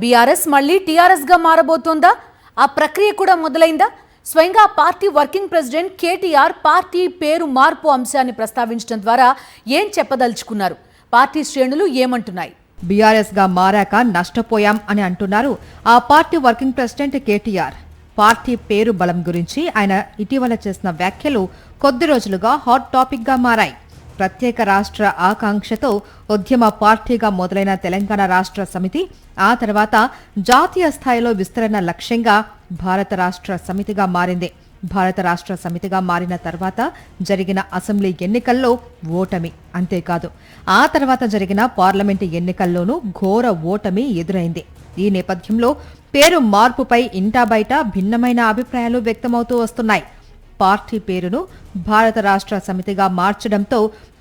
BRS మళ్ళీ TRS గా మారబోతోందా? ఆ ప్రక్రియ కూడా మొదలైందా? స్వయంగా party working president KTR party పేరు మార్పు అంశాన్ని ప్రస్తావించడం ద్వారా ఏం చెప్పదలుచుకున్నారు? పార్టీ శ్రేణులు ఏమంటున్నాయి? బీఆర్ఎస్ గా మారాక నష్టపోయాం అని అంటున్నారు ఆ party working president KTR. Party పేరు బలం గురించి ఆయన ఇటీవల చేసిన వ్యాఖ్యలు కొద్ది రోజులుగా హాట్ టాపిక్ గా మారాయి. ప్రత్యేక రాష్ట్ర ఆకాంక్షతో ఉద్యమ పార్టీగా మొదలైన తెలంగాణ రాష్ట్ర సమితి ఆ తర్వాత జాతీయ స్థాయిలో విస్తరణ లక్ష్యంగా భారత రాష్ట్ర సమితిగా మారింది. భారత రాష్ట్ర సమితిగా మారిన తర్వాత జరిగిన అసెంబ్లీ ఎన్నికల్లో ఓటమి, అంతేకాదు ఆ తర్వాత జరిగిన పార్లమెంటు ఎన్నికల్లోనూ ఘోర ఓటమి ఎదురైంది. ఈ నేపథ్యంలో పేరు మార్పుపై ఇంటా బయట భిన్నమైన అభిప్రాయాలు వ్యక్తమవుతూ వస్తున్నాయి. పార్టీ పేరును భారత రాష్ట్ర సమితిగా మార్చడంతో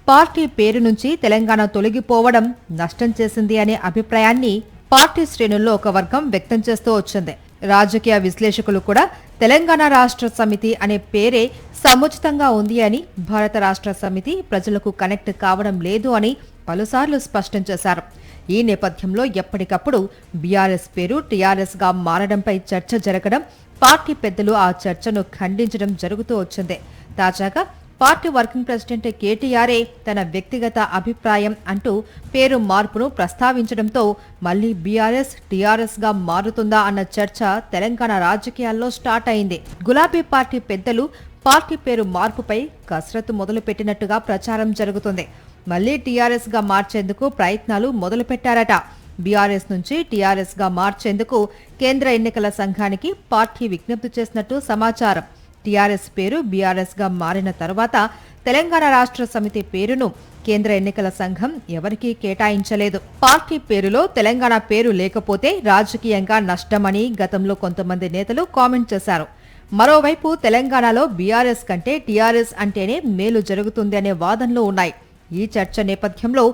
పార్టీ పేరు నుంచి తెలంగాణ తొలగిపోవడం నష్టం చేసింది అనే అభిప్రాయాన్ని పార్టీ శ్రేణుల్లో ఒక వర్గం వ్యక్తం చేస్తూ వచ్చింది. రాజకీయ విశ్లేషకులు కూడా తెలంగాణ రాష్ట్ర సమితి అనే పేరే సముచితంగా ఉంది అని, భారత రాష్ట్ర సమితి ప్రజలకు కనెక్ట్ కావడం లేదు అని పలుసార్లు స్పష్టం చేశారు. ఈ నేపథ్యంలో ఎప్పటికప్పుడు బీఆర్ఎస్ పేరు టీఆర్ఎస్ గా మారడంపై చర్చ జరగడం, పార్టీ పెద్దలు ఆ చర్చను ఖండించడం జరుగుతూ వచ్చింది. తాజాగా పార్టీ వర్కింగ్ ప్రెసిడెంట్ కేటీఆర్ఏ తన వ్యక్తిగత అభిప్రాయం అంటూ పేరు మార్పును ప్రస్తావించడంతో మళ్లీ బీఆర్ఎస్ టీఆర్ఎస్ గా మారుతుందా అన్న చర్చ తెలంగాణ రాజకీయాల్లో స్టార్ట్ అయింది. గులాబీ పార్టీ పెద్దలు పార్టీ పేరు మార్పుపై కసరత్తు మొదలుపెట్టినట్టుగా ప్రచారం జరుగుతుంది. మళ్లీ టీఆర్ఎస్ గా మార్చేందుకు ప్రయత్నాలు మొదలుపెట్టారట. బీఆర్ఎస్ నుంచి టీఆర్ఎస్ గా మార్చేందుకు కేంద్ర ఎన్నికల సంఘానికి పార్టీ విజ్ఞప్తి చేసినట్టు సమాచారం. టీఆర్ఎస్ పేరు బీఆర్ఎస్ గా మారిన తర్వాత తెలంగాణ రాష్ట్ర సమితి పేరును కేంద్ర ఎన్నికల సంఘం ఎవరికీ కేటాయించలేదు. పార్టీ పేరులో తెలంగాణ పేరు లేకపోతే రాజకీయంగా నష్టమని గతంలో కొంతమంది నేతలు కామెంట్ చేశారు. మరోవైపు తెలంగాణలో బీఆర్ఎస్ కంటే టీఆర్ఎస్ అంటేనే మేలు జరుగుతుంది అనే వాదనలు ఉన్నాయి. ఈ చర్చ నేపథ్యంలో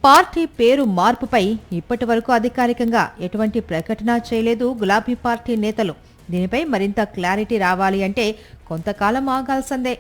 పార్టీ పేరు మార్పుపై ఇప్పటి వరకు అధికారికంగా ఎటువంటి ప్రకటన చేయలేదు గులాబీ పార్టీ నేతలు. దీనిపై మరింత క్లారిటీ రావాలి అంటే కొంతకాలం ఆగాల్సిందే.